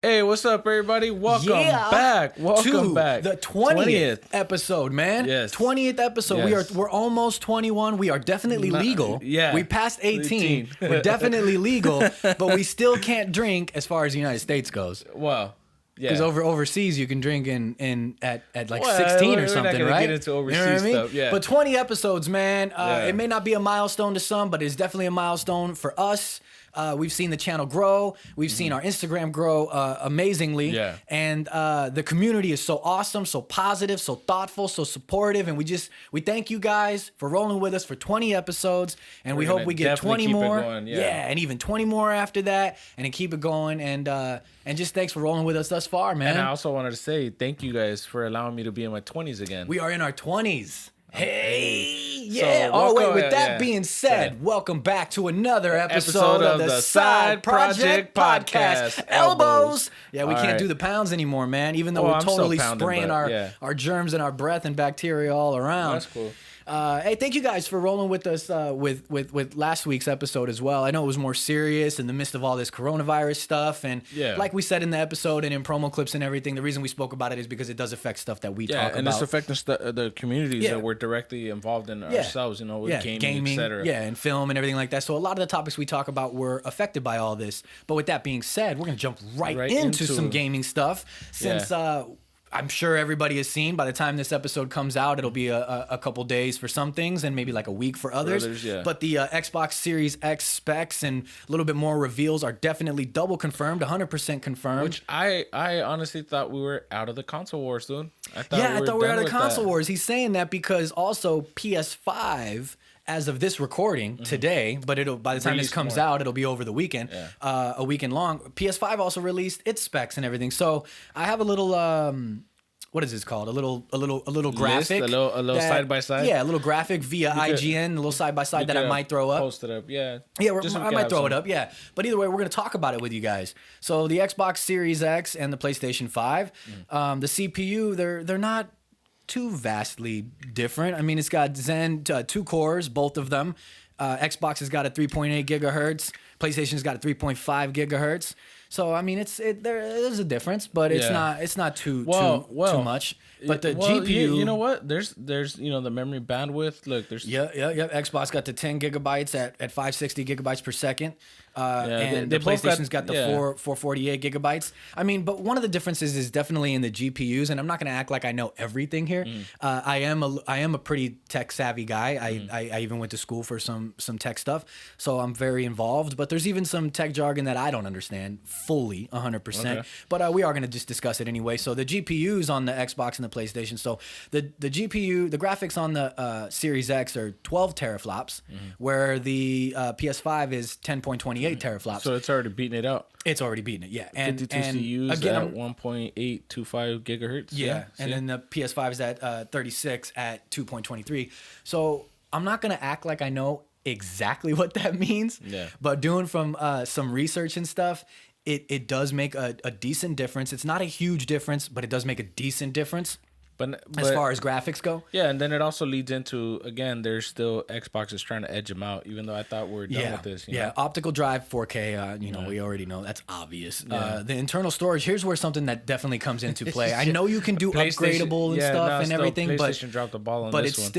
Hey, what's up, everybody? Welcome back. Welcome back. The 20th episode, man. Yes. 20th episode. Yes. We're almost 21. We are definitely legal. Yeah. We passed 18. We're definitely legal, but we still can't drink as far as the United States goes. Wow. Yeah. Because overseas you can drink at like 16 or something, we're not right? Get into overseas you know what I mean? stuff. Yeah. But 20 episodes, man. Yeah. It may not be a milestone to some, but it's definitely a milestone for us. We've seen the channel grow. We've seen our Instagram grow amazingly. Yeah. And the community is so awesome, so positive, so thoughtful, so supportive. And we thank you guys for rolling with us for 20 episodes. And we hope we get 20 more. And even 20 more after that. And then keep it going. And just thanks for rolling with us thus far, man. And I also wanted to say thank you guys for allowing me to be in my 20s again. We are in our 20s. Hey, yeah. So, with that being said, welcome back to another episode of the Side Project Podcast. Elbows. Yeah, we can't do the pounds anymore, man, even though we're totally spraying our germs and our breath and bacteria all around. That's cool. Hey, thank you guys for rolling with us with last week's episode as well. I know it was more serious in the midst of all this coronavirus stuff. And like we said in the episode and in promo clips and everything, the reason we spoke about it is because it does affect stuff that we talk about. Yeah, and it's affecting the communities that we're directly involved in ourselves, with gaming, et cetera. Yeah, and film and everything like that. So a lot of the topics we talk about were affected by all this. But with that being said, we're going to jump right into some gaming stuff since... I'm sure everybody has seen by the time this episode comes out, it'll be a couple days for some things and maybe like a week for others. But the Xbox Series X specs and a little bit more reveals are definitely double confirmed, 100% confirmed. Which I honestly thought we were out of the console wars, dude. I thought we were out of the console wars. He's saying that because also PS5... as of this recording today, but by the time this comes out, it'll be over the weekend, a weekend long. PS5 also released its specs and everything. So I have a little, what is this called? A little graphic, a little side by side. Yeah, a little graphic via IGN, a little side by side that I might throw up. Post it up, yeah. Yeah, I might throw it up, yeah. But either way, we're gonna talk about it with you guys. So the Xbox Series X and the PlayStation 5, the CPU, they're not too vastly different. I mean, it's got Zen 2 cores, both of them. Xbox has got a 3.8 gigahertz. PlayStation's got a 3.5 gigahertz. So I mean, there's a difference, but it's not too much. But the GPU, you know what? There's the memory bandwidth. Look, there's Xbox got the 10 gigabytes at 560 gigabytes per second. And the PlayStation's got the 448 gigabytes. I mean, but one of the differences is definitely in the GPUs, and I'm not going to act like I know everything here. I am a pretty tech savvy guy. I even went to school for some tech stuff, so I'm very involved. But there's even some tech jargon that I don't understand fully 100%. Okay. But we are going to just discuss it anyway. So the GPUs on the Xbox and the PlayStation. So the GPU, the graphics on the Series X are 12 teraflops, where the PS5 is 10.28 teraflops. So it's already beating it out. It's already beating it, yeah. And 52 CUs again, at 1.825 gigahertz. Yeah, and then the PS5 is at 36 at 2.23. So I'm not going to act like I know exactly what that means. Yeah. But doing from some research and stuff, it does make a decent difference. It's not a huge difference, but it does make a decent difference. But as far as graphics go, yeah, and then it also leads into, again, there's still Xbox is trying to edge them out, even though I thought we were done with this. You know? Optical drive 4K. We already know that's obvious. The internal storage, here's where something that definitely comes into play. I know you can do upgradable and stuff and everything, PlayStation dropped the ball on but this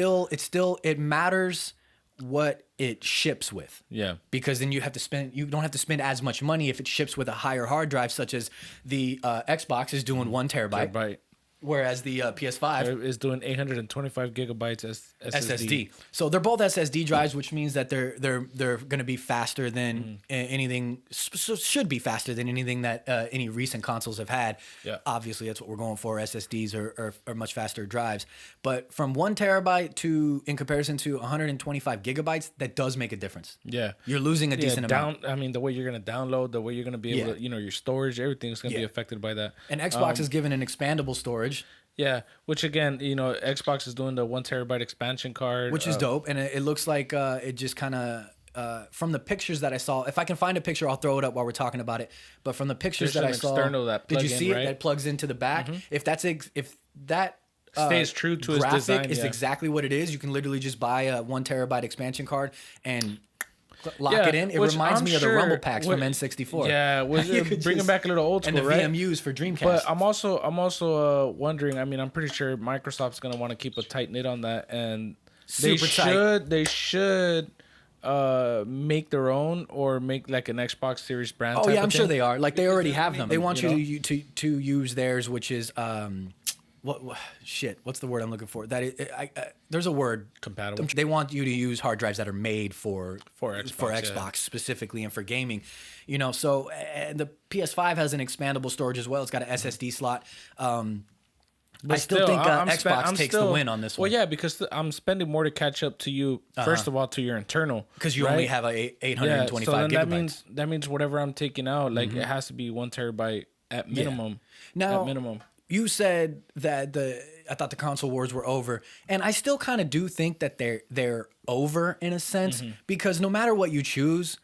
it matters what it ships with. Yeah. Because then you don't have to spend as much money if it ships with a higher hard drive, such as the Xbox is doing 1 terabyte. Whereas the PS5 is doing 825 gigabytes SSD. So they're both SSD drives, which means that they're going to be faster than anything. Should be faster than anything that any recent consoles have had. Yeah. Obviously, that's what we're going for. SSDs are much faster drives. But from 1 terabyte in comparison to 125 gigabytes, that does make a difference. Yeah. You're losing a decent amount. I mean, the way you're going to download, the way you're going to be able to, your storage, everything's going to be affected by that. And Xbox is given an expandable storage. Yeah, which again, Xbox is doing the 1 terabyte expansion card, which is dope, and it looks like it just kind of from the pictures that I saw. If I can find a picture, I'll throw it up while we're talking about it. But from the pictures that I saw, did you see it? That plugs into the back. If that stays true to its design, is exactly what it is, you can literally just buy a 1 terabyte expansion card and lock it in. It reminds me of the Rumble packs from N64. Yeah, bringing back a little old school, and the right? VMUs for Dreamcast. But I'm also wondering. I mean, I'm pretty sure Microsoft's gonna want to keep a tight knit on that, and they should make their own or make like an Xbox Series brand. Oh yeah, I'm sure they are. Like they already have them. They want you to use theirs, which is what's the word I'm looking for? There's a word. Compatible. They want you to use hard drives that are made for Xbox specifically and for gaming. So and the PS5 has an expandable storage as well. It's got an SSD slot. But I still think Xbox takes the win on this one. Well, yeah, because I'm spending more to catch up to you. First of all, to your internal, because you only have a 825 gigabytes. That means whatever I'm taking out, like it has to be 1 terabyte at minimum. Yeah. Now, at minimum. You said that I thought the console wars were over, and I still kind of do think that they're over in a sense, because no matter what you choose,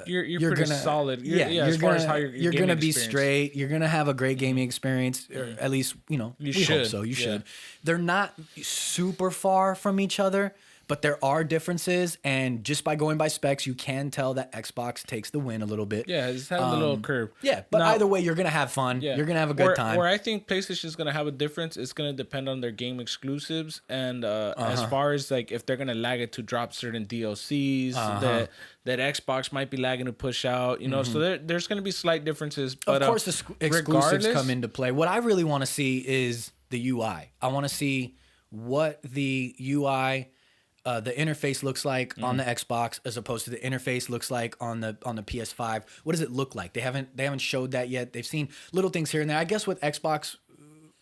you're pretty solid. As far as how you're gonna be straight. You're gonna have a great gaming experience, or at least we hope so. You should. They're not super far from each other, but there are differences, and just by going by specs, you can tell that Xbox takes the win a little bit. Yeah, it's had a little curve. Yeah, but either way, you're gonna have fun. Yeah. You're gonna have a good time. Where I think PlayStation is gonna have a difference, it's gonna depend on their game exclusives, and as far as like if they're gonna lag it to drop certain DLCs that Xbox might be lagging to push out. So there's gonna be slight differences. But of course, the exclusives come into play. What I really want to see is the UI. I want to see what the UI. The interface looks like on the Xbox as opposed to the interface looks like on the PS5. What does it look like? They haven't showed that yet. They've seen little things here and there. I guess with Xbox,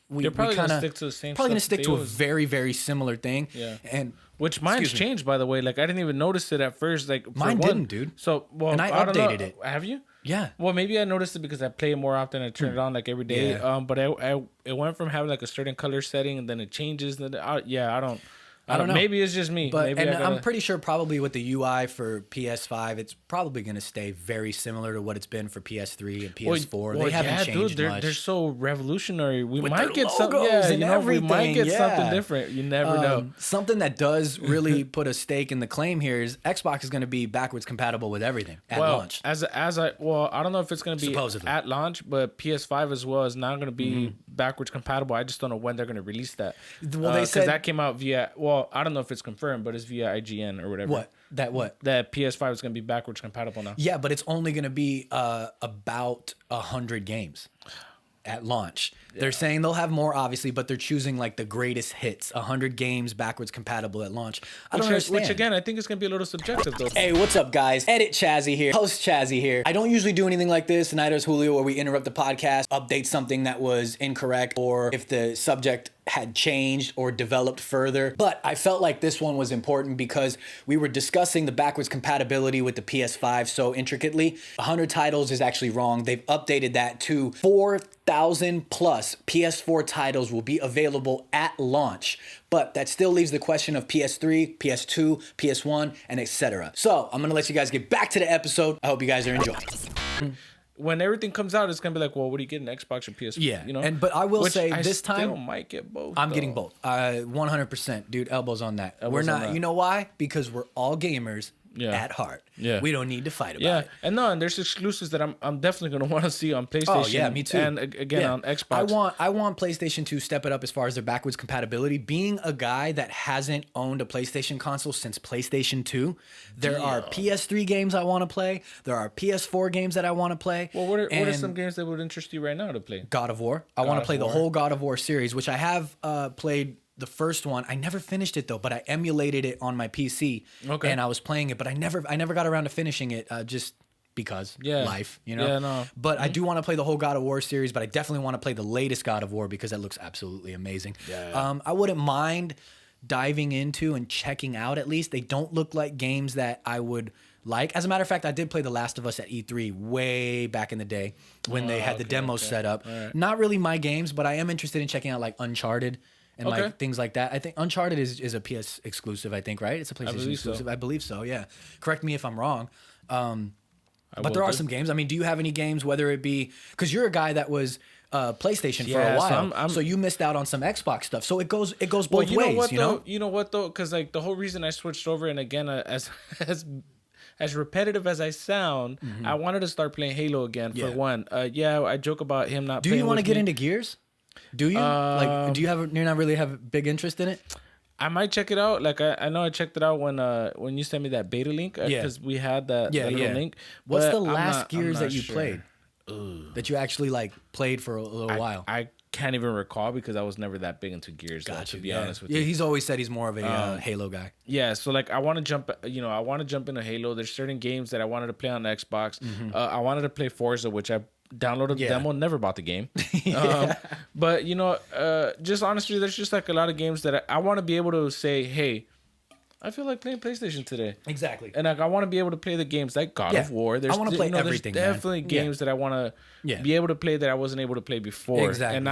they're probably gonna stick to the same. Probably gonna stick to a very, very similar thing. Yeah. And which mine's changed, by the way. Like I didn't even notice it at first. Like mine didn't, dude. So and I updated it. Have you? Yeah. Well, maybe I noticed it because I play it more often. I turn it on like every day. Yeah. But it went from having like a certain color setting and then it changes. I don't know. Maybe it's just me. But I'm pretty sure probably with the UI for PS5, it's probably going to stay very similar to what it's been for PS3 and PS4. They haven't changed much. They're so revolutionary. We with might get something. We might get something different. You never know. Something that does really put a stake in the claim here is Xbox is going to be backwards compatible with everything at launch. I don't know if it's going to be supposedly at launch, but PS5 as well is not going to be backwards compatible. I just don't know when they're going to release that. Well, they said that came out via. Well, I don't know if it's confirmed, but it's via IGN or whatever. What? That PS5 is going to be backwards compatible now. Yeah, but it's only going to be about 100 games at launch. Yeah. They're saying they'll have more, obviously, but they're choosing like the greatest hits, 100 games backwards compatible at launch. I don't understand. Which again, I think is going to be a little subjective though. Hey, what's up, guys? Edit Chazzy here. Host Chazzy here. I don't usually do anything like this, neither does Julio, where we interrupt the podcast, update something that was incorrect, or if the subject had changed or developed further. But I felt like this one was important because we were discussing the backwards compatibility with the PS5 so intricately. 100 titles is actually wrong. They've updated that to 4,000 plus PS4 titles will be available at launch. But that still leaves the question of PS3, PS2, PS1, and etc. So I'm going to let you guys get back to the episode. I hope you guys are enjoying. When everything comes out, it's gonna be like, well, what do you get, an Xbox or PS4? Yeah, but I will say this time I might get both. I'm getting both. 100%, dude. Elbows on that. We're not. You know why? Because we're all gamers. At heart. Yeah. We don't need to fight about it. And there's exclusives that I'm definitely gonna want to see on PlayStation. Oh yeah, me too. And again on Xbox. I want PlayStation to step it up as far as their backwards compatibility. Being a guy that hasn't owned a PlayStation console since PlayStation 2, there are PS3 games I want to play. There are PS4 games that I want to play. Well, what are some games that would interest you right now to play? God of War. I want to play the whole God of War series, which I have played. The first one, I never finished it though, but I emulated it on my PC. Okay. And I was playing it, but I never got around to finishing it just because life, you know? Yeah, no. But I do want to play the whole God of War series, but I definitely want to play the latest God of War because that looks absolutely amazing. Yeah. I wouldn't mind diving into and checking out at least. They don't look like games that I would like. As a matter of fact, I did play The Last of Us at E3 way back in the day when they had the demos set up. Right. Not really my games, but I am interested in checking out like Uncharted. And like things like that. I think Uncharted is a PS exclusive, I think, right? It's a PlayStation exclusive. I believe so, yeah. Correct me if I'm wrong. But there are some games. I mean, do you have any games, whether it be... Because you're a guy that was PlayStation for a while, so you missed out on some Xbox stuff. So it goes both ways, you know? You know what, though? Because like the whole reason I switched over, and again, as repetitive as I sound, I wanted to start playing Halo again for one. I joke about him not. Do you want to get into Gears? Do you do you have? You're not really have a big interest in it. I might check it out. Like I know I checked it out when you sent me that beta link because we had that little link. What's the last Gears that you played? That you actually like played for a little while? I can't even recall because I was never that big into Gears. To be honest with you, he's always said he's more of a Halo guy. Yeah, so like I want to jump. I want to jump into Halo. There's certain games that I wanted to play on the Xbox. I wanted to play Forza, which I downloaded the demo, never bought the game. But just honestly, there's just like a lot of games that I want to be able to say, hey, I feel like playing PlayStation today. Exactly. And like I want to be able to play the games like God of War. I want to play everything. There's definitely games that I want to be able to play that I wasn't able to play before. Exactly. And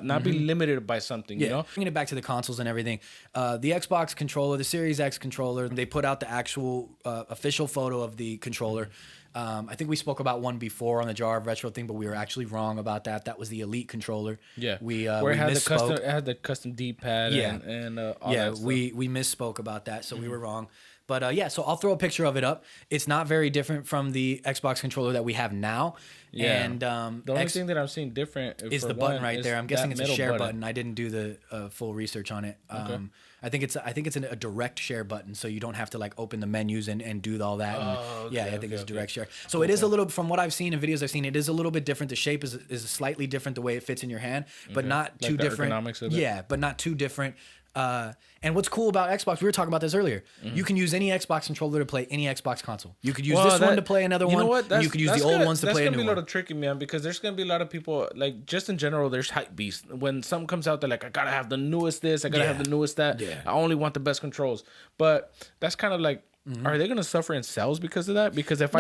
not be limited by something, you know? Bringing it back to the consoles and everything. The Xbox controller, the Series X controller, they put out the actual official photo of the controller. I think we spoke about one before on the Jar of Retro thing, but we were actually wrong about that. That was the Elite controller. Yeah, where it had the custom D-pad. And all that stuff. we misspoke about that, so we were wrong. But so I'll throw a picture of it up. It's not very different from the Xbox controller that we have now. Yeah. And the only thing that I'm seeing different is the button right there. I'm guessing it's a share button. I didn't do the full research on it. Okay. I think it's a direct share button, so you don't have to like open the menus and do all that. I think it's direct share. So it is a little, from what I've seen in videos I've seen, it is a little bit different. The shape is slightly different the way it fits in your hand, but not too different. But not too different. And what's cool about Xbox, we were talking about this earlier. You can use any Xbox controller to play any Xbox console. You could use this one to play another one. And you could use the old ones to play a new one. That's gonna be a little tricky, man, because there's gonna be a lot of people, like, just in general, there's hype beasts. When something comes out, they're like, I gotta have the newest this, I gotta have the newest that. I only want the best controls. But that's kind of like, are they gonna suffer in sales because of that? Because if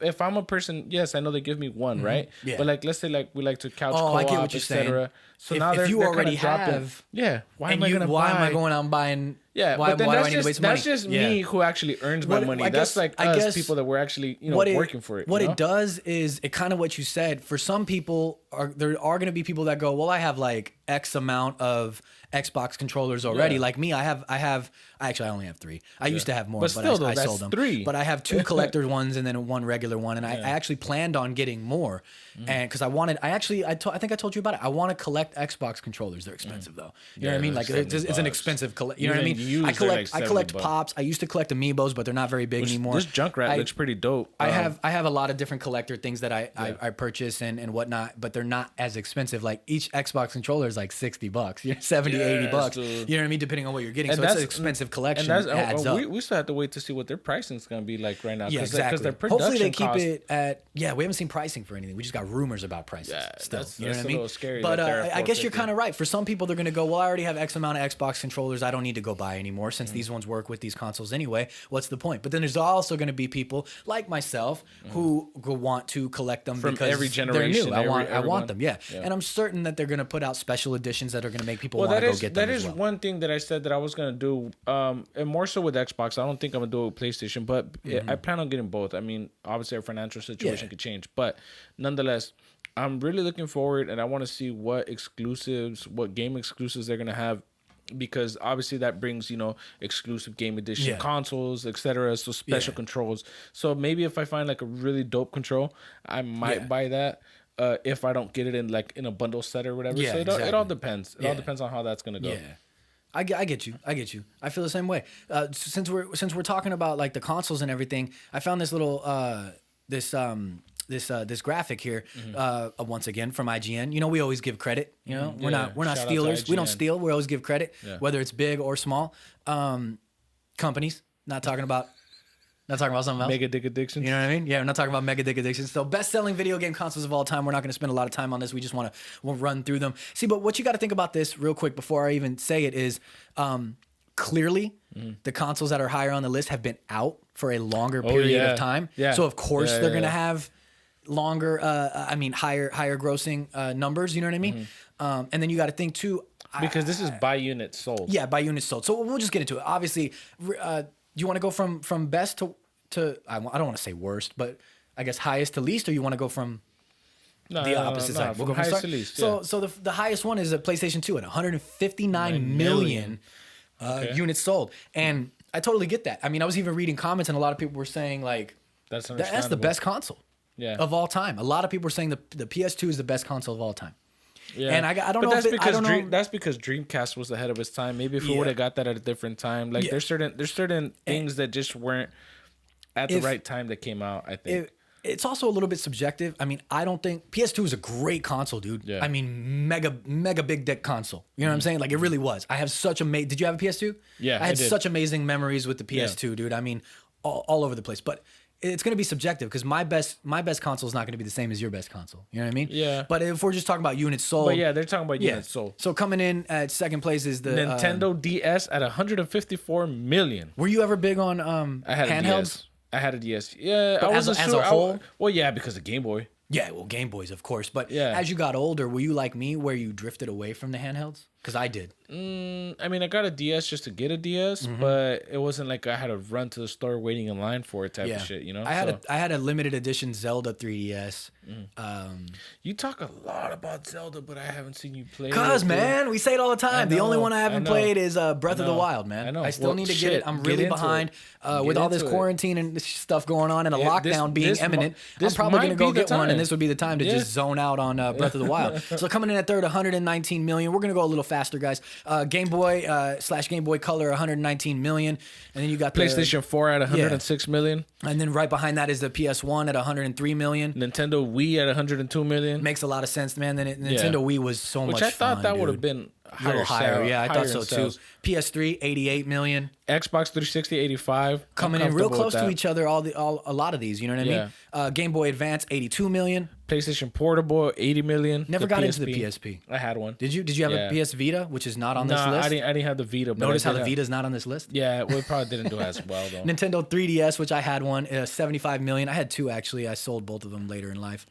if I'm a person, yes, I know they give me one, right? Yeah. But like, let's say like we like to couch co-op, etc. So now if you already have, why am I going out and buying? Yeah, why do I need to waste money? That's just me who actually earns my money. That's like us people that were actually working for it. What it does is it kind of what you said. For some people, there are going to be people that go, well, I have like X amount of Xbox controllers already. Like me, I only have 3. I used to have more, but I sold them. 3. But I have 2 collector ones and then one regular one, and I actually planned on getting more, and because I think I told you about it. I want to collect Xbox controllers. They're expensive though. You know what I mean? Like it's an expensive collect. You know what I mean? I collect pops. I used to collect amiibos, but they're not very big anymore. This Junkrat looks pretty dope. I have a lot of different collector things that I purchase and whatnot, but they're not as expensive. Like each Xbox controller is like $60, $70, $80. You know what I mean? Depending on what you're getting. So it's an expensive collection. And adds up. We still have to wait to see what their pricing is going to be like right now. Yeah, exactly. Because their production hopefully they keep it at. Yeah, we haven't seen pricing for anything. We just got rumors about prices. Still, you know what I mean? Scary. But I guess you're kind of right. For some people, they're going to go, well, I already have X amount of Xbox controllers. I don't need to go buy anymore since these ones work with these consoles anyway. What's the point? But then there's also going to be people like myself who want to collect them from because every generation. They're new. I want them. Yeah. And I'm certain that they're going to put out special editions that are going to make people want to go get them. That is one thing that I said that I was going to do, and more so with Xbox. I don't think I'm going to do it with PlayStation, but I plan on getting both. I mean, obviously our financial situation could change, but nonetheless, I'm really looking forward, and I want to see what game exclusives they're going to have, because obviously that brings, exclusive game edition consoles, etc. So special controls. So maybe if I find like a really dope control, I might buy that. If I don't get it in a bundle set or whatever. So it all depends. It all depends on how that's going to go. Yeah. I get you. I feel the same way. Since we're talking about like the consoles and everything, I found this little this graphic here once again from IGN. We always give credit. We're not stealers. We don't steal. We always give credit, whether it's big or small. Companies. Not talking about something else. Mega Dick Addiction. You know what I mean? Yeah, we're not talking about Mega Dick Addiction. So best-selling video game consoles of all time. We're not going to spend a lot of time on this. We just want to run through them. See, but what you got to think about this real quick before I even say it is clearly the consoles that are higher on the list have been out for a longer period of time. Yeah. So of course they're going to have longer, higher grossing numbers. You know what I mean? And then you got to think too. Because this is by unit sold. Yeah, by unit sold. So we'll just get into it. Obviously, you want to go from best to I don't want to say worst, but I guess highest to least, or you want to go from the opposite side? We'll go from highest to least. So the highest one is a PlayStation 2 at 159 million units sold. And I totally get that. I mean, I was even reading comments, and a lot of people were saying like, that's the best console of all time. A lot of people were saying the PS2 is the best console of all time. Yeah, and I don't know. That's because Dreamcast was ahead of its time. Maybe if we would have got that at a different time, like there's certain things that just weren't at the right time that came out. I think it's also a little bit subjective. I mean, I don't think PS2 is a great console, dude. Yeah. I mean, mega big dick console. You know what I'm saying? Like it really was. I have such Did you have a PS2? Yeah, I had such amazing memories with the PS2, dude. I mean, all over the place, but. It's going to be subjective because my best console is not going to be the same as your best console. You know what I mean? Yeah. But if we're just talking about units sold. But yeah, they're talking about units sold. So coming in at second place is the Nintendo DS at 154 million. Were you ever big on handhelds? I had a DS. Yeah. But as a whole? Well, yeah, because of Game Boy. Yeah, well, Game Boys, of course. But as you got older, were you like me where you drifted away from the handhelds? Because I did. I mean, I got a DS just to get a DS, but it wasn't like I had to run to the store waiting in line for it type of shit, you know? I had a limited edition Zelda 3DS. You talk a lot about Zelda, but I haven't seen you play it. Because, man, we say it all the time. The only one I haven't played is Breath of the Wild, man. I know. I still need to get it. I'm really behind with all this quarantine and stuff going on and a lockdown being imminent. I'm probably going to go get one, and this would be the time to just zone out on Breath of the Wild. So coming in at third, 119 million. We're going to go a little faster, guys. Game Boy / Game Boy Color, 119 million, and then you got PlayStation 4 at 106 million, and then right behind that is the PS1 at 103 million. Nintendo Wii at 100 million. Makes a lot of sense, man. Then Nintendo Wii was so much fun. Which I thought that would have been higher. Yeah, I thought so too. PS3, 88 million. Xbox 360, 85. Coming in real close to each other. A lot of these. You know what I mean? Game Boy Advance, 82 million. PlayStation Portable, 80 million. Never got into the PSP. I had one. Did you have a PS Vita, which is not on this list? I didn't have the Vita. But Notice how the Vita's not on this list? Yeah, well, it probably didn't do as well though. Nintendo 3DS, which I had one, 75 million. I had two actually. I sold both of them later in life.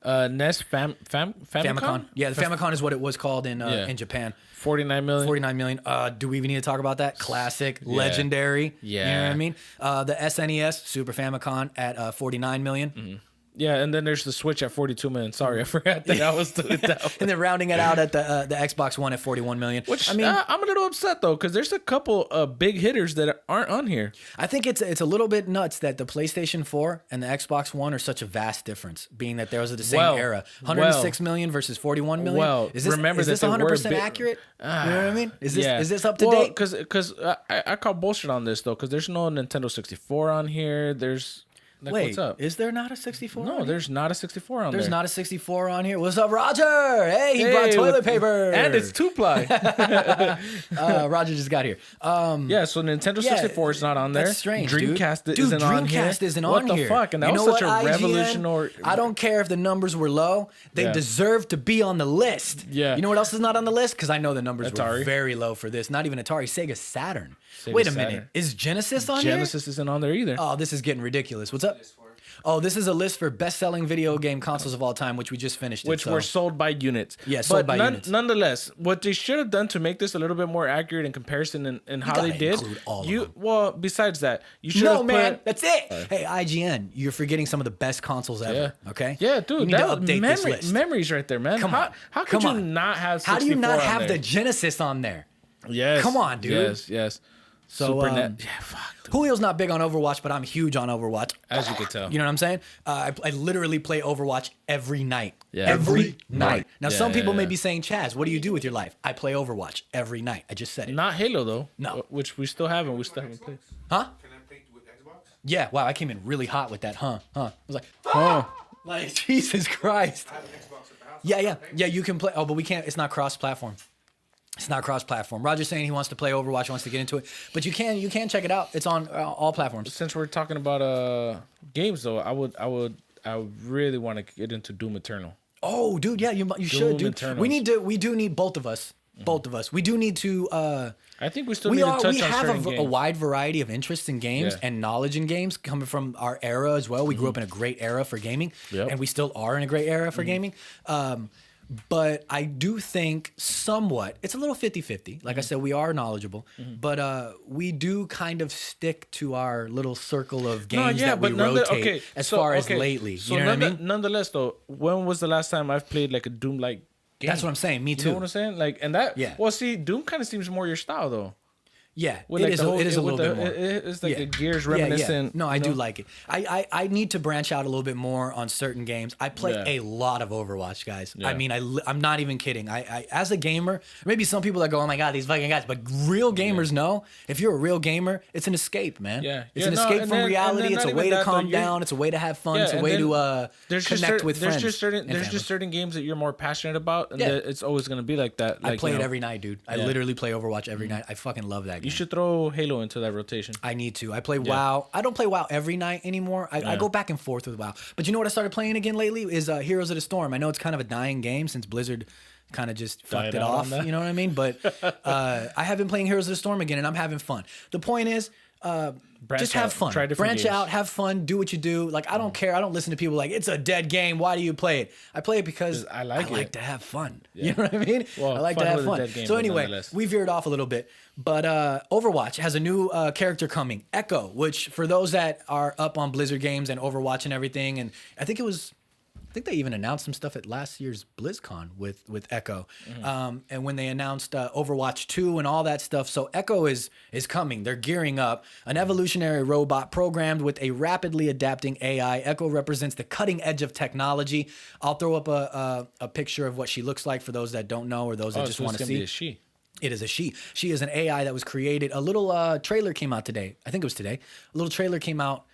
NES Famicom? Yeah, the Famicom is what it was called in Japan. 49 million. 49 million. Do we even need to talk about that? Classic, legendary. Yeah. You know what I mean? The SNES, Super Famicom at 49 million. Mm-hmm. Yeah, and then there's the Switch at 42 million. Sorry, I forgot that I was doing that. And then rounding it out at the Xbox One at 41 million. Which I mean, I'm a little upset though because there's a couple of big hitters that aren't on here. I think it's a little bit nuts that the PlayStation 4 and the Xbox One are such a vast difference, being that those are the same era. 106 million versus 41 million. Well, is this 100% accurate? You know what I mean? Is this up to date? Because I call bullshit on this though because there's no Nintendo 64 on here. There's Like, wait, what's up? Is there not a 64? No, there's not a 64 on there. There's not a 64 on here. What's up, Roger? Hey, he brought toilet paper. And it's 2-ply. Roger just got here. Yeah, so Nintendo 64 is not on there. That's strange, Dreamcast isn't on here. Dreamcast isn't on here. What the fuck? And that was such a revolutionary... I don't care if the numbers were low. They deserve to be on the list. Yeah. You know what else is not on the list? Because I know the numbers were very low for this. Not even Atari, Sega Saturn. Wait a minute. Is Genesis on here? Genesis isn't on there either. Oh, this is getting ridiculous. What's up? Oh, this is a list for best-selling video game consoles of all time, which we just finished. Which were sold by units. Yeah, sold by units. Nonetheless, what they should have done to make this a little bit more accurate in comparison and how they did. Well, besides that, you should have man, that's it. Hey, IGN, you're forgetting some of the best consoles ever. Okay. Yeah, dude. You need to update this list. Memories right there, man. Come on. How could you not have 64 How do you not have the Genesis on there? Yes. Come on, dude. Yes. So, yeah, fuck. Dude. Julio's not big on Overwatch, but I'm huge on Overwatch. As you can tell. You know what I'm saying? I literally play Overwatch every night. Yeah. Every night. Now, some people may be saying, Chaz, what do you do with your life? I play Overwatch every night. I just said it. Not Halo, though. No. Which we still haven't. Played. Huh? Can I play with Xbox? Yeah. Wow, I came in really hot with that, huh? I was like, like, Jesus Christ. I have an Xbox at the house. Yeah, you can play. Oh, but we can't. It's not cross-platform. It's not cross-platform. Roger's saying he wants to play Overwatch, wants to get into it, but you can check it out. It's on all platforms. Since we're talking about games, though, I really want to get into Doom Eternal. Oh, dude, yeah, you should, dude. Eternals. We do need both of us. Both of us. We do need to. I think we still need to touch on certain games. We have a wide variety of interests in games and knowledge in games coming from our era as well. We grew up in a great era for gaming, and we still are in a great era for gaming. But I do think somewhat, it's a little 50-50. Like I said, we are knowledgeable, but we do kind of stick to our little circle of games that we rotate as far as lately. So you know what I mean? Nonetheless, though, when was the last time I've played like a Doom-like game? That's what I'm saying. Me too. You know what I'm saying? Like, and that, well, see, Doom kind of seems more your style, though. Yeah, it is a little bit more. It's like a Gears reminiscent. Yeah. No, I do like it. I need to branch out a little bit more on certain games. I play a lot of Overwatch, guys. Yeah. I mean, I'm not even kidding. I as a gamer, maybe some people that go, oh my God, these fucking guys, but real gamers know if you're a real gamer, it's an escape, man. Yeah. It's an escape from reality. It's a way to calm down. It's a way to have fun. It's a way to connect with friends. There's just certain games that you're more passionate about, and it's always going to be like that. I play it every night, dude. I literally play Overwatch every night. I fucking love that game. You should throw Halo into that rotation. I need to. I play WoW. I don't play WoW every night anymore. I go back and forth with WoW. But you know what I started playing again lately is Heroes of the Storm. I know it's kind of a dying game since Blizzard kind of just fucked it off. You know what I mean? But I have been playing Heroes of the Storm again, and I'm having fun. The point is, just have fun. Branch out, have fun, do what you do. Like, I don't care. I don't listen to people like, it's a dead game. Why do you play it? I play it because I like to have fun. Yeah. You know what I mean? Well, I like to have fun. So anyway, we veered off a little bit. But Overwatch has a new character coming, Echo, which for those that are up on Blizzard games and Overwatch and everything, and I think they even announced some stuff at last year's BlizzCon with Echo. And when they announced Overwatch 2 and all that stuff. So Echo is coming. They're gearing up. An evolutionary robot programmed with a rapidly adapting AI. Echo represents the cutting edge of technology. I'll throw up a picture of what she looks like for those that don't know or those that just want to see. Be a she. It is a she. She is an AI that was created. A little trailer came out today. I think it was today. A little trailer came out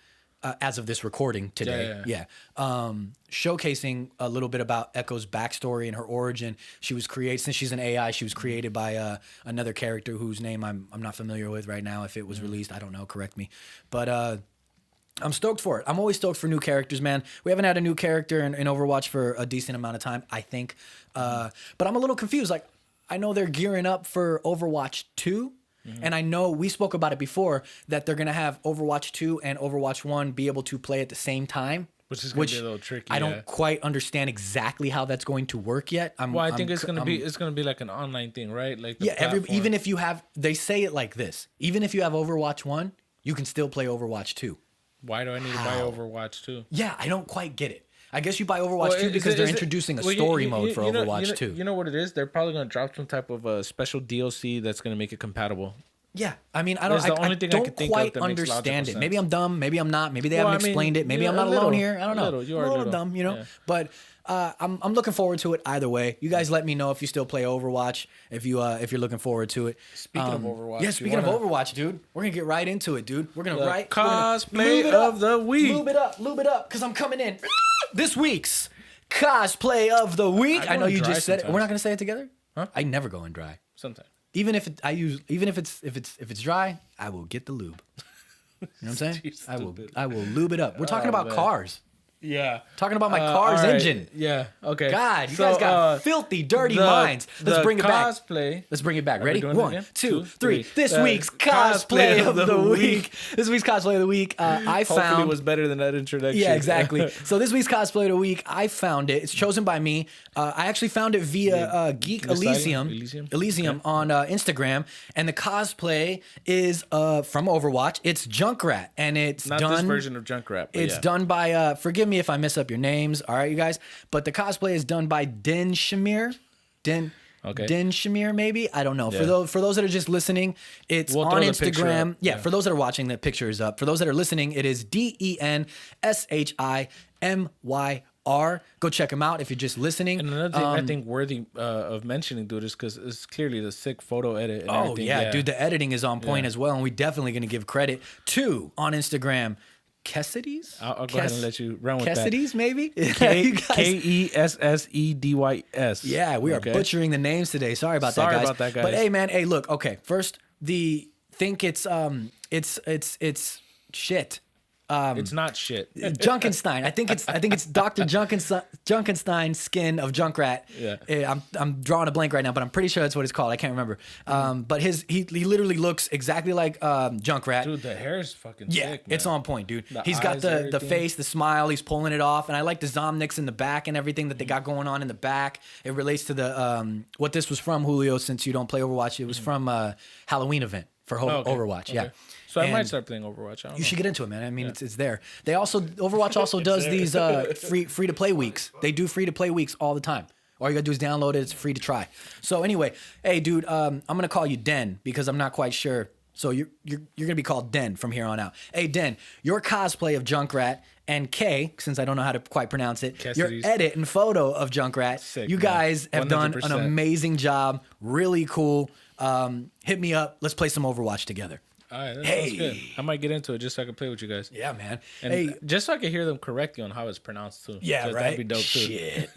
as of this recording today. Yeah. Showcasing a little bit about Echo's backstory and her origin. She was created, since she's an AI, she was created by another character whose name I'm not familiar with right now. If it was released, I don't know. Correct me. But I'm stoked for it. I'm always stoked for new characters, man. We haven't had a new character in Overwatch for a decent amount of time, I think. But I'm a little confused. Like, I know they're gearing up for Overwatch 2. And I know we spoke about it before that they're going to have Overwatch 2 and Overwatch 1 be able to play at the same time. Which is going to be a little tricky. I don't quite understand exactly how that's going to work yet. I think it's going to be like an online thing, right? Like even if you have, they say it like this. Even if you have Overwatch 1, you can still play Overwatch 2. Why do I need to buy Overwatch 2? Yeah, I don't quite get it. I guess you buy Overwatch 2 because they're introducing a story mode for Overwatch 2. You know what it is? They're probably going to drop some type of special DLC that's going to make it compatible. Yeah, I mean, I don't quite understand it. Maybe I'm dumb. Maybe I'm not. Maybe they haven't explained it. Maybe I'm not alone here. I don't know. You are a little dumb, you know. Yeah. But I'm looking forward to it either way. You guys let me know if you still play Overwatch. If you're looking forward to it. Speaking of Overwatch, speaking of Overwatch, dude, we're gonna get right into it, dude. We're gonna cosplay of the week. Lube it up, because I'm coming in. This week's cosplay of the week. I know you just said it. We're not gonna say it together. Huh? I never go in dry. Sometimes. Even if it's dry, I will get the lube. You know what I'm saying? I will lube it up. We're talking about cars. Yeah. Talking about my car's engine. Yeah. Okay. God, you guys got filthy, dirty minds. Let's bring it back. Cosplay. Let's bring it back. Ready? 1, 2, 3. This week's cosplay of the week. This week's cosplay of the week. Hopefully it was better than that introduction. Yeah, exactly. So this week's cosplay of the week, I found it. It's chosen by me. I actually found it via Geek Elysium on Instagram, and the cosplay is from Overwatch. It's Junkrat, and it's not done. This version of Junkrat. It's done by. Forgive me if I mess up your names. All right, you guys. But the cosplay is done by Din Shamir. Din Shamir, maybe? I don't know. Yeah. For those that are just listening, it's on Instagram. Yeah, for those that are watching, the picture is up. For those that are listening, it is DenShimyr. Go check him out if you're just listening. And another thing I think worthy of mentioning, dude, is because it's clearly the sick photo edit and everything. Yeah, dude, the editing is on point as well. And we're definitely going to give credit to, on Instagram, Kessidy's? I'll go ahead and let you run with that. Kessidy's, maybe? Kessseddys. Yeah, we are butchering the names today. Sorry about that, guys. But hey, man, look, okay. First, it's shit. It's not shit. Junkenstein. I think it's Dr. Junkenstein's skin of Junkrat. Yeah. I'm drawing a blank right now, but I'm pretty sure that's what it's called. I can't remember. But he literally looks exactly like Junkrat. Dude, the hair is fucking sick, man. It's on point, dude. He's got the face, the smile. He's pulling it off, and I like the Zomniks in the back and everything that they got going on in the back. It relates to the what this was from, Julio. Since you don't play Overwatch, it was from Halloween event for Overwatch. Okay. Yeah. So I might start playing Overwatch. I don't know. Should get into it, man. I mean, it's there. Overwatch also does these free to play weeks. They do free to play weeks all the time. All you gotta do is download it. It's free to try. So anyway, hey, dude, I'm gonna call you Den because I'm not quite sure. So you're gonna be called Den from here on out. Hey Den, your cosplay of Junkrat and K, since I don't know how to quite pronounce it, Cassidy's. your edit and photo of Junkrat. Sick, you guys have 100%. done an amazing job. Really cool. Hit me up. Let's play some Overwatch together. All right, that sounds good. I might get into it just so I can play with you guys. Yeah, man. And hey, just so I can hear them correct you on how it's pronounced too. Yeah, right. That'd be dope too. Shit.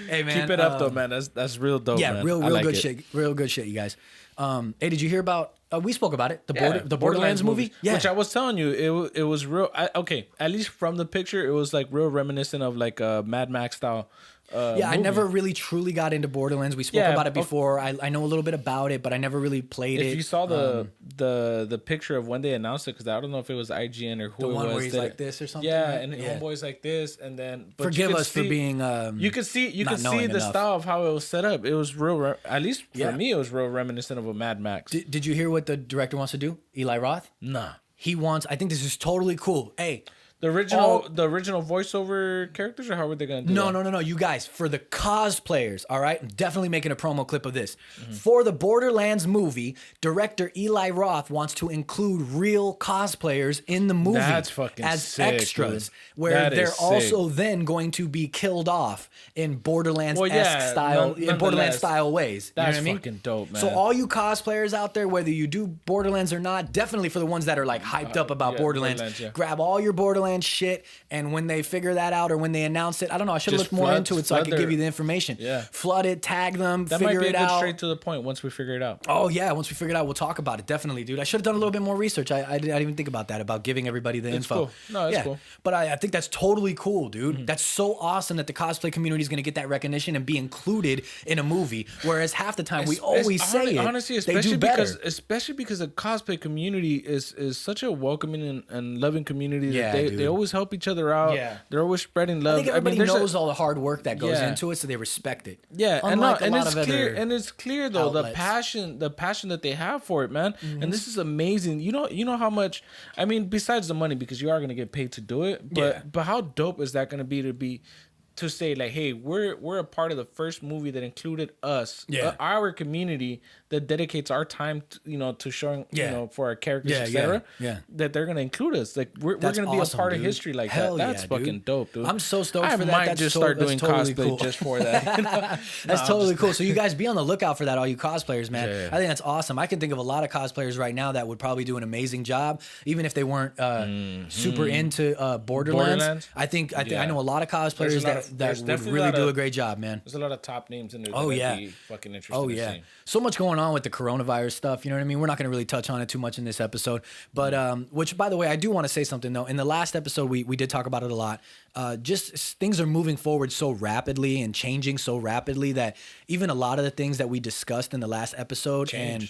Hey man, Keep it up though, man. That's real dope. Yeah, man. real like good it. shit. Real good shit, you guys. Hey, did you hear about? We spoke about it. Yeah, The Borderlands movie. Yeah, which I was telling you, it was real. Okay, at least from the picture, it was like real reminiscent of like a Mad Max style. Yeah, I movie. never really truly got into Borderlands. We spoke about it before. I know a little bit about it, but I never really played it. If you saw the picture of when they announced it, because I don't know if it was IGN or who the it one was. where he's like this or something. Yeah, right? and Homeboy's like this, and then forgive us for being. You could see the enough. style of how it was set up. It was real. At least for me, it was real reminiscent of a Mad Max. Did you hear what the director wants to do? Eli Roth. Nah. He wants. I think this is totally cool. Hey. The original voiceover characters, or how were they gonna do that? No. You guys, for the cosplayers, all right? I'm definitely making a promo clip of this. For the Borderlands movie, director Eli Roth wants to include real cosplayers in the movie. That's fucking as sick, extras, dude. where That they're is also then going to be killed off in Borderlands-esque style, in Borderlands style ways. That's you know what I mean? fucking dope, man. So all you cosplayers out there, whether you do Borderlands or not, definitely for the ones that are like hyped up about Borderlands, grab all your Borderlands shit, and when they figure that out or when they announce it, I don't know, I should look more into it so I can give you the information. Yeah. Flood it, tag them, that figure might be it a good out. straight to the point once we figure it out. Oh yeah, once we figure it out, we'll talk about it. Definitely, dude. I should have done a little bit more research. I didn't even think about that, about giving everybody the info. Cool. No, it's cool. But I think that's totally cool, dude. That's so awesome that the cosplay community is going to get that recognition and be included in a movie. Whereas half the time we always say it, honestly, especially because the cosplay community is such a welcoming and loving community. Yeah, that they always help each other out. Yeah. They're always spreading love. I think everybody knows all the hard work that goes into it, so they respect it. Yeah, Unlike and a lot it's of clear, other and it's clear though outlets. the passion that they have for it, man. And this is amazing. You know how much. I mean, besides the money, because you are gonna get paid to do it. But how dope is that gonna be to say like, hey, we're a part of the first movie that included us, our community that dedicates our time, to showing, for our characters, etc. That they're gonna include us. Like we're gonna be awesome, a part of history like that. That's fucking dope, dude. I'm so stoked for that. I might just start doing totally cosplay just for that. That's totally cool. So you guys be on the lookout for that, all you cosplayers, man. I think that's awesome. I can think of a lot of cosplayers right now that would probably do an amazing job, even if they weren't super into Borderlands. I think I know a lot of cosplayers that would really do a great job, man. There's a lot of top names in there. Be fucking interesting. Oh yeah, so much going on with the coronavirus stuff. You know what I mean? We're not going to really touch on it too much in this episode, but which, by the way, I do want to say something though. In the last episode, we did talk about it a lot. Just things are moving forward so rapidly and changing so rapidly that even a lot of the things that we discussed in the last episode and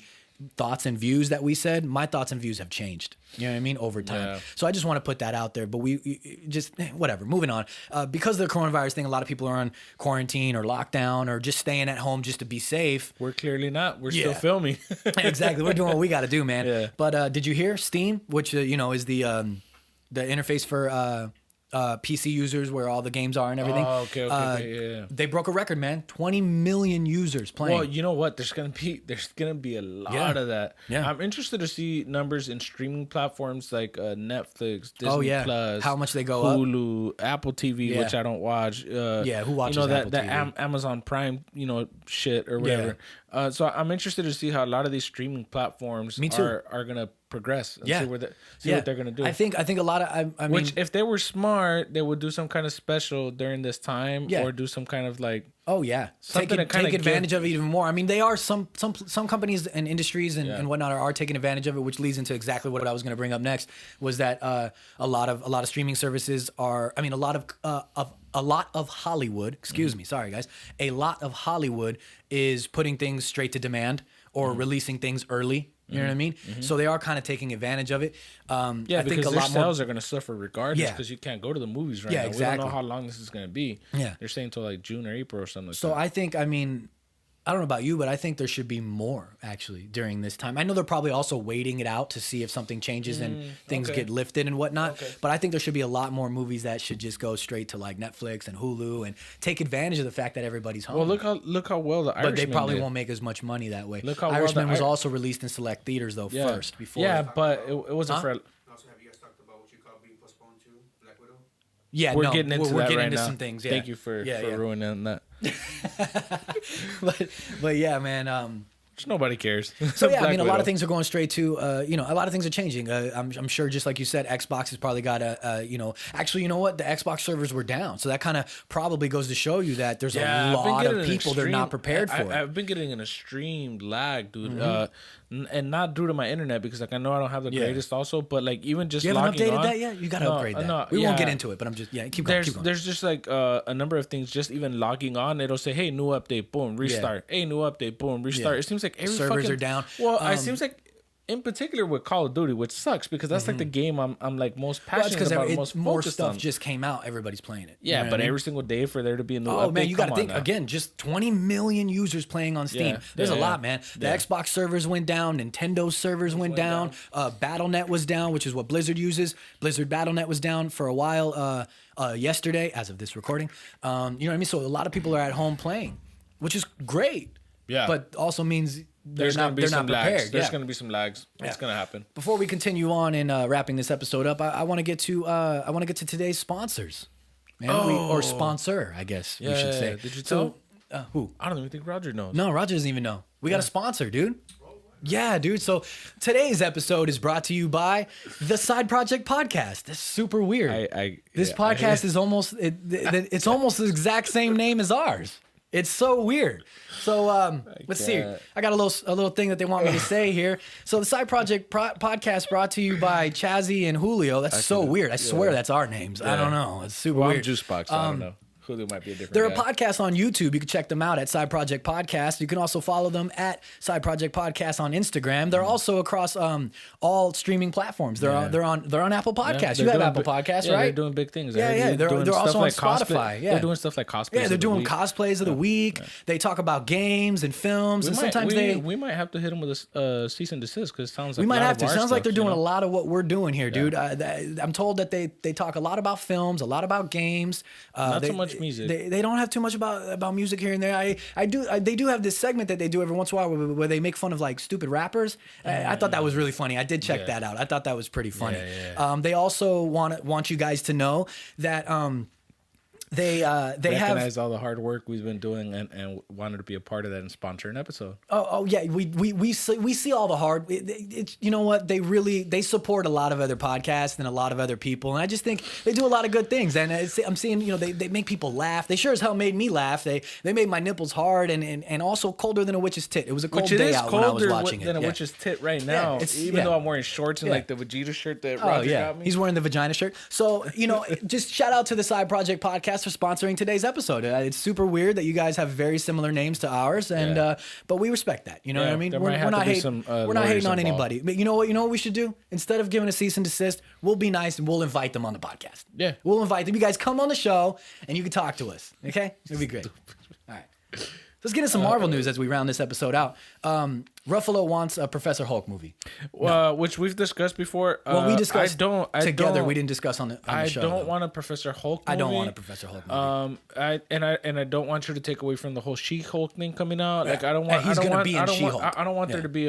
thoughts and views that we said, my thoughts and views have changed. You know what I mean? Over time. Yeah. So I just want to put that out there. But we just, whatever, moving on. Because of the coronavirus thing, a lot of people are on quarantine or lockdown or just staying at home just to be safe. We're clearly not. We're still filming. Exactly. We're doing what we got to do, man. Yeah. But did you hear Steam, which, is the interface for PC users where all the games are and everything. Oh, okay, yeah. They broke a record, man. 20 million users playing. Well, you know what? There's gonna be a lot of that. Yeah. I'm interested to see numbers in streaming platforms like Netflix, Disney Plus, how much they go Hulu, up. Apple TV, which I don't watch. Who watches Apple TV? Amazon Prime, shit or whatever. So I'm interested to see how a lot of these streaming platforms are gonna progress and see what they're gonna do. I think a lot of I mean, if they were smart, they would do some kind of special during this time or do some kind of like take advantage of it even more. I mean, they are some companies and industries and whatnot are taking advantage of it, which leads into exactly what I was going to bring up next. Was that a lot of streaming services are? I mean, a lot of Hollywood. Excuse me, sorry guys. A lot of Hollywood is putting things straight to demand or releasing things early. You know what I mean? Mm-hmm. So they are kind of taking advantage of it. I because think their sales are going to suffer regardless because you can't go to the movies right now. Exactly. We don't know how long this is going to be. Yeah. They're saying until like June or April or something like that. So I think, I mean, I don't know about you, but I think there should be more actually during this time. I know they're probably also waiting it out to see if something changes and things get lifted and whatnot. Okay. But I think there should be a lot more movies that should just go straight to like Netflix and Hulu and take advantage of the fact that everybody's home. Well, look how well the Irishman But they probably did. won't make as much money that way. Look how Irishman well was also released in select theaters though first before. Yeah, but it wasn't for. Also, have you guys talked about what you call being postponed to Black Widow? Yeah, we're getting into we're that getting right into now. some things. Yeah. Thank you for ruining that. but yeah, man. Just nobody cares. So yeah, I mean, a lot of things are going straight to, a lot of things are changing. I'm sure, just like you said, Xbox has probably got actually, you know what? The Xbox servers were down, so that kind of probably goes to show you that there's a lot of people they're not prepared for. I've been getting an extreme lag, dude. And not due to my internet, because like I know I don't have the greatest also, but like even just you haven't updated on, that yet? You got to upgrade that. No, we won't get into it, but I'm just keep going. There's just like a number of things. Just even logging on, it'll say, "Hey, new update, boom, restart. Hey, new update, boom, restart." It seems like every servers are down. Well, it seems like. In particular with Call of Duty, which sucks because that's like the game I'm like most passionate about, most more focused stuff on. just came out, everybody's playing it. Yeah, but every single day for there to be a new update. Oh man, you got to think again. Just 20 million users playing on Steam. There's a lot, man. The Xbox servers went down. Nintendo's servers went down. BattleNet was down, which is what Blizzard uses. Blizzard BattleNet was down for a while. Yesterday, as of this recording, you know what I mean. So a lot of people are at home playing, which is great. Yeah, but also means. They're not prepared. There's going to be some lags. It's going to happen. Before we continue on in wrapping this episode up, I want to get to today's sponsors, man, or sponsor, I guess we should say. Did you tell? Who? I don't even think Roger knows. No, Roger doesn't even know. We got a sponsor, dude. Yeah, dude. So today's episode is brought to you by the Side Project Podcast. That's super weird. This podcast is almost it's almost the exact same name as ours. It's so weird. So let's see. I got a little thing that they want me to say here. So the Side Project podcast brought to you by Chazzy and Julio. That's so weird. I swear that's our names. I don't know. It's super weird. I'm Juicebox. I don't know. Hulu might be a different They're guy. a podcast on YouTube. You can check them out at Side Project Podcast. You can also follow them at Side Project Podcast on Instagram. They're also across all streaming platforms. They're on Apple Podcasts. You have Apple Podcasts, right? They're doing big things. They're also on Spotify. They're doing stuff like cosplays. Yeah, they're doing cosplays of the week. They talk about games and films, and sometimes we might have to hit them with a cease and desist because it sounds like we might have to. Sounds like they're doing a lot of what we're doing here, dude. I'm told that they talk a lot about films, a lot about games. Not so much music. They don't have too much about music here and there. They do have this segment that they do every once in a while where they make fun of like stupid rappers. I thought that was really funny. I did check that out. I thought that was pretty funny. They also want you guys to know that they recognize all the hard work we've been doing and wanted to be a part of that and sponsor an episode. Oh yeah, we see all the hard. It's you know what, they support a lot of other podcasts and a lot of other people, and I just think they do a lot of good things. And I'm seeing they make people laugh. They sure as hell made me laugh. They made my nipples hard and also colder than a witch's tit. It was a cold day out when I was watching it. Than a witch's tit right now. Even though I'm wearing shorts and like the Vegeta shirt that Roger got me. He's wearing the vagina shirt. So just shout out to the Side Project Podcast for sponsoring today's episode. It's super weird that you guys have very similar names to ours, and but we respect that. You know what I mean? We're not hating on anybody. But you know what we should do? Instead of giving a cease and desist, we'll be nice and we'll invite them on the podcast. Yeah, we'll invite them. You guys come on the show and you can talk to us. Okay, it'd be great. All right. Let's get into some Marvel news as we round this episode out. Ruffalo wants a Professor Hulk movie. Which we've discussed before. Well, we discussed together. We didn't discuss on the show. I don't want a Professor Hulk movie. I don't want a Professor Hulk movie. I don't want you to take away from the whole She-Hulk thing coming out. Like I don't want. He's gonna be in She-Hulk. I don't want there to be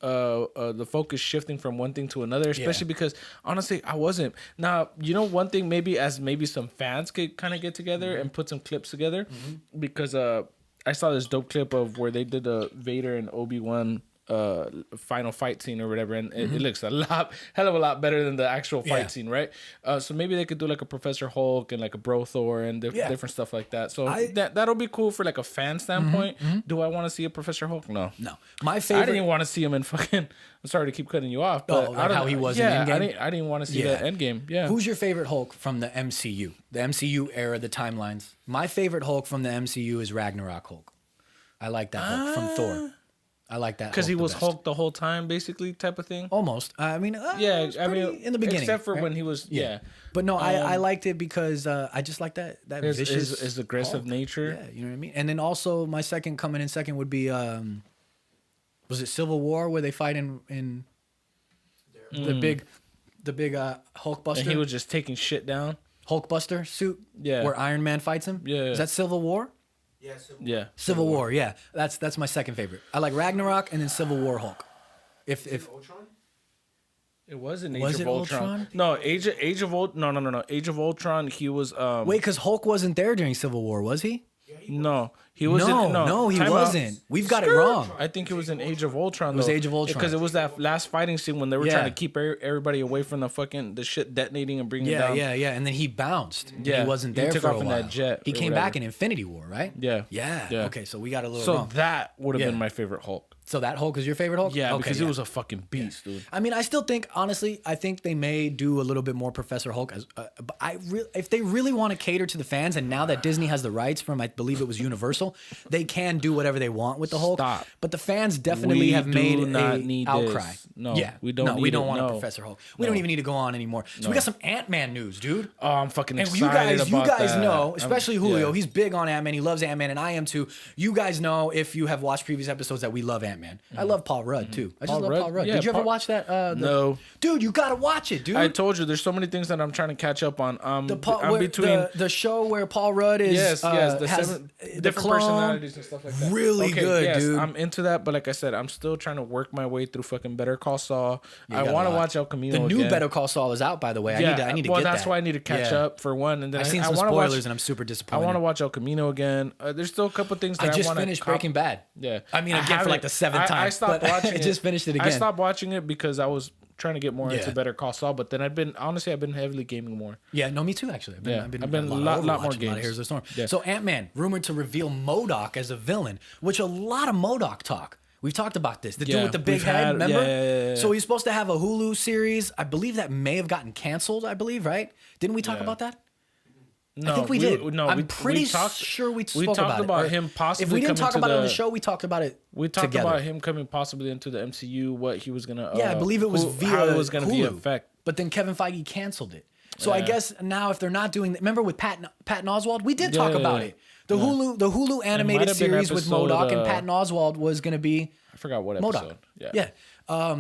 the focus shifting from one thing to another, especially because honestly I wasn't. Now one thing maybe some fans could kind of get together and put some clips together because I saw this dope clip of where they did a Vader and Obi-Wan final fight scene or whatever, and it looks hell of a lot better than the actual fight scene, right? So maybe they could do like a Professor Hulk and like a Bro Thor and different stuff like that. So that'll be cool for like a fan standpoint. Do I want to see a Professor Hulk? No. My favorite. I didn't even want to see him in fucking. I'm sorry to keep cutting you off, but like how he was in Endgame. I didn't want to see the Endgame. Yeah. Who's your favorite Hulk from the MCU? The MCU era, the timelines. My favorite Hulk from the MCU is Ragnarok Hulk. I like that Hulk from Thor. I like that because he was Hulk the whole time, basically, type of thing. Almost. I mean, in the beginning, except for when he was But no, I liked it because I just like that vicious, his aggressive Hulk. nature. Yeah, you know what I mean. And then also my second coming in second would be was it Civil War where they fight in the big Hulkbuster? And he was just taking shit down. Hulkbuster suit. Yeah. Where Iron Man fights him. Yeah. Is that Civil War? Yeah. Civil War. Yeah. That's my second favorite. I like Ragnarok and then Civil War Hulk. If Ultron? It was in Was Age it of Ultron. Ultron? No, Age of Ultron. No. Age of Ultron. He was wait, because Hulk wasn't there during Civil War, was he? No, he wasn't. No, he Time wasn't. out. We've got it wrong. I think it was in Age of Ultron. It was Age of Ultron. because it was that last fighting scene when they were Yeah. trying to keep everybody away from the shit detonating and bringing it down. Yeah. And then he bounced. Yeah. He wasn't He there took for off a in while. that jet He or came whatever. back in Infinity War, right? Yeah. Yeah. Okay, so we got a little So wrong. that would have Yeah. been my favorite Hulk. So that Hulk is your favorite Hulk? Yeah, Okay, because it was a fucking beast, dude. I mean, I still think, honestly, I think they may do a little bit more Professor Hulk. But if they really want to cater to the fans, and now that Disney has the rights from, I believe it was Universal, they can do whatever they want with the Hulk. Stop. But the fans definitely have made an outcry. This. No, yeah, we don't. We don't need want it. a No. Professor Hulk. We don't even need to go on anymore. So we got some Ant-Man news, dude. Oh, I'm fucking And excited you guys that. know, especially Julio, yeah. he's big on Ant-Man. He loves Ant-Man, and I am too. You guys know, if you have watched previous episodes, that we love Ant-Man. I love Paul Rudd too. I just love Paul Rudd. Yeah, Did you ever watch that? No. Dude, you gotta watch it, dude. I told you, there's so many things that I'm trying to catch up on. I'm between the show where Paul Rudd is yes, the has 7 the different clone. personalities and stuff like that. Really good, yes, dude. I'm into that, but like I said, I'm still trying to work my way through fucking Better Call Saul. You I got want a to lot. watch El Camino. The new again. Better Call Saul is out, by the way. Yeah, I need to well, get that's that. why I need to catch up for one, and then I've seen I some wanna spoilers, watch, and I'm super I disappointed. want to watch El Camino again. There's still a couple things that I just want to finished Breaking Bad. Yeah, I mean, again for like the seventh time. I stopped but watching I it. just finished it again. I stopped watching it because I was trying to get more into Yeah. Better Call Saul, but then I've been heavily gaming more. Yeah, no, me too. Actually, I've been a lot more Overwatch, a lot games. of Heroes of the Storm. Yeah. So Ant-Man rumored to reveal MODOK as a villain, which a lot of MODOK talk. We've talked about this. The dude with the big head, remember? Yeah. So he's supposed to have a Hulu series. I believe that may have gotten canceled. I believe, right? Didn't we talk about that? No, I think we did. No, I'm pretty sure we spoke about it. him possibly. If we didn't coming talk to about it on the show, we talked about it. We talked together. about him coming possibly into the MCU. What he was gonna. Yeah, I believe it was via how it was gonna be Hulu. effect. But then Kevin Feige canceled it. So I guess now if they're not doing that, remember with Patton Oswalt, we did talk about it. The Hulu animated have been series with episode, MODOK and Patton Oswalt was going to be I forgot what MODOK. episode. Yeah.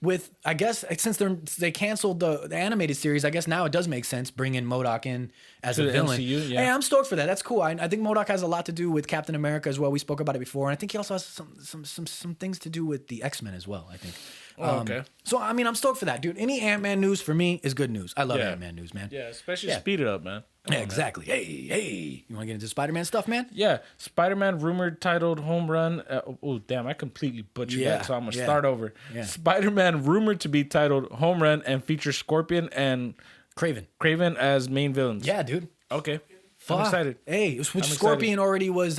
With I guess since they canceled the animated series, I guess now it does make sense bringing MODOK in as To a the villain. MCU, yeah. Hey, I'm stoked for that. That's cool. I think MODOK has a lot to do with Captain America as well. We spoke about it before, and I think he also has some things to do with the X-Men as well. I think. Okay. So I mean, I'm stoked for that, dude. Any Ant-Man news for me is good news. I love Yeah. Ant-Man news, man. Yeah, especially speed it up, man. Yeah, exactly. Hey, you want to get into Spider-Man stuff, man? Yeah, Spider-Man rumored titled Home Run. Oh, damn, I completely butchered that, so I'm going to start over. Yeah. Spider-Man rumored to be titled Home Run and features Scorpion and Craven. as main villains. Yeah, dude. Okay. Fuck. I'm excited. Hey, which Scorpion already was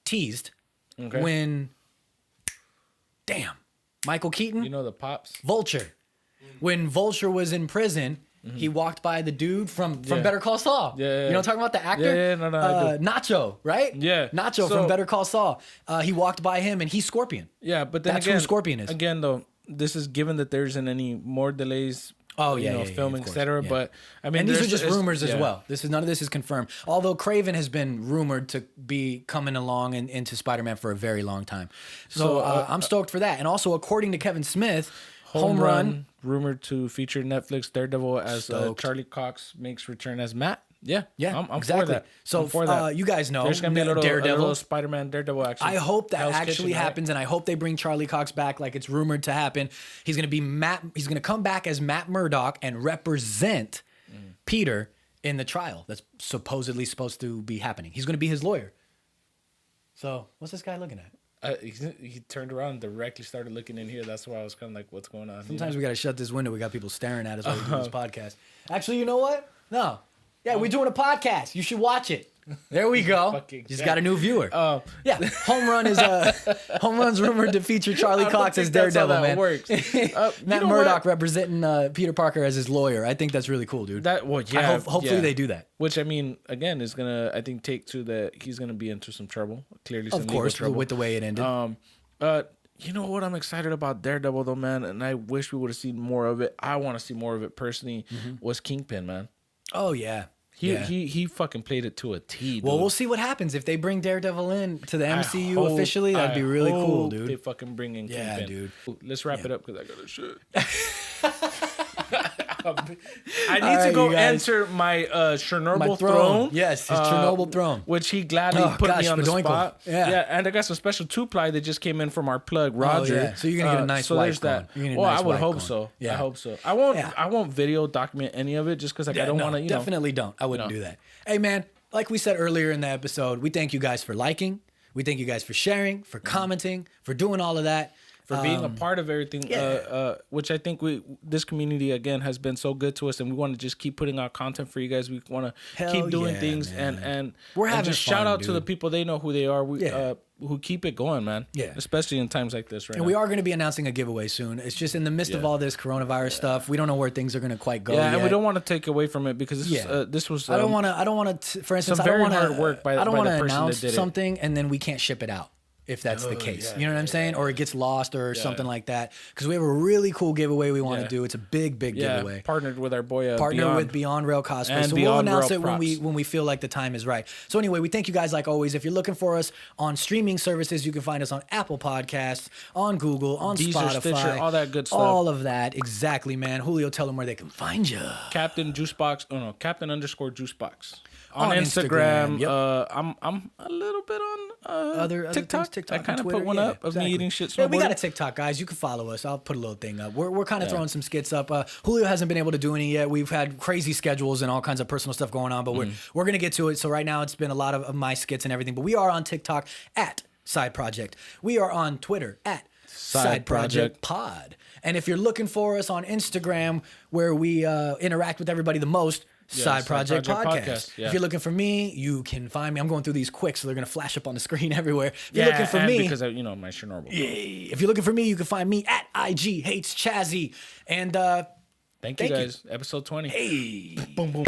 teased when, damn, Michael Keaton, You know the pops? Vulture. When Vulture was in prison, he walked by the dude from Better Call Saul. Yeah. You know what I'm talking about? The actor? Yeah, no, I do. Nacho, right? Yeah. Nacho So- from Better Call Saul. He walked by him and he's Scorpion. Yeah, but then That's again, who Scorpion is. Again, though, this is given that there isn't any more delays. Filming, of course, etc. yeah. But I mean, And these are just it's- rumors as yeah. well. None of this is confirmed. Although Craven has been rumored to be coming along into Spider-Man for a very long time. So I'm stoked for that. And also, according to Kevin Smith, Home Run rumored to feature Netflix Daredevil as Charlie Cox makes return as Matt. Yeah, I'm exactly. for that. So I'm for that. you guys know There's gonna be a little Daredevil. Spider-Man Daredevil action. I hope that Hell's actually Kitchen, right? happens, and I hope they bring Charlie Cox back like it's rumored to happen. He's gonna be Matt. He's gonna come back as Matt Murdock and represent Peter in the trial that's supposedly supposed to be happening. He's gonna be his lawyer. So what's this guy looking at? He turned around and directly started looking in here. That's why I was kind of like, "What's going on?" Sometimes we gotta shut this window. We got people staring at us while we do this podcast. Actually, you know what? No. Yeah, we're doing a podcast. You should watch it. There we go. Just got a new viewer. Yeah, Home Run's rumored to feature Charlie Cox as Daredevil, man. Works. Matt Murdock representing Peter Parker as his lawyer. I think that's really cool, dude. Hopefully they do that. Which, I mean, again, is gonna, I think, take to that he's gonna be into some trouble. Clearly, some of course, trouble. with the way it ended. You know what I'm excited about Daredevil though, man, and I wish we would have seen more of it. I want to see more of it personally. Was Kingpin, man? Oh yeah. He fucking played it to a T, dude. Well, we'll see what happens if they bring Daredevil in to the MCU officially. That'd be really cool, dude. They fucking bring in Kingpin. Yeah, dude. Let's wrap it up because I got to shit. I need to go enter my Chernobyl throne. Yes, his Chernobyl throne. Which he gladly put me on the spot. Yeah, and I got some special 2-ply that just came in from our plug, Roger. Oh, yeah. So you're gonna get a nice wife. There's that. Well, I would hope so. Yeah. I hope so. I won't video document any of it just because I don't want to. Definitely don't. I wouldn't do that. Hey man, like we said earlier in the episode, we thank you guys for liking. We thank you guys for sharing, for commenting, for doing all of that. For being a part of everything, which I think this community again has been so good to us, and we want to just keep putting out content for you guys. We want to keep doing things, man. and we're having just fun, shout out dude. to the people. They know who they are. Who keep it going, man. Yeah, especially in times like this, right? And now. We are going to be announcing a giveaway soon. It's just in the midst of all this coronavirus stuff. We don't know where things are going to quite go. Yeah, and we don't want to take away from it because this was. I don't want to. For instance, some very hard work by the person that did it. I don't want to announce something and then we can't ship it out. If that's the case, you know what I'm saying? Or it gets lost or something like that. Because we have a really cool giveaway we want to do. It's a big giveaway. Partnered with our boy with Beyond Rail Cosplay. So we'll announce it when we feel like the time is right. So anyway, we thank you guys like always. If you're looking for us on streaming services, you can find us on Apple Podcasts, on Google, on Deezer, Spotify. Stitcher, all that good stuff. All of that. Exactly, man. Julio, tell them where they can find you. Captain Juicebox. On Instagram. I'm a little bit on other TikTok. TikTok. I kind of put one up of me eating shit. Yeah, we got a TikTok, guys. You can follow us. I'll put a little thing up. We're kind of throwing some skits up. Julio hasn't been able to do any yet. We've had crazy schedules and all kinds of personal stuff going on, but we're gonna get to it. So right now it's been a lot of my skits and everything. But we are on TikTok at Side Project. We are on Twitter at Side Project Pod. And if you're looking for us on Instagram, where we interact with everybody the most, Side Project Podcast. Yeah. If you're looking for me, you can find me. I'm going through these quick, so they're going to flash up on the screen everywhere. If you're looking for me, because of, my Chernobyl. Yeah. If you're looking for me, you can find me at IG Hates Chazzy. And thank you guys. Episode 20. Hey. Boom, boom.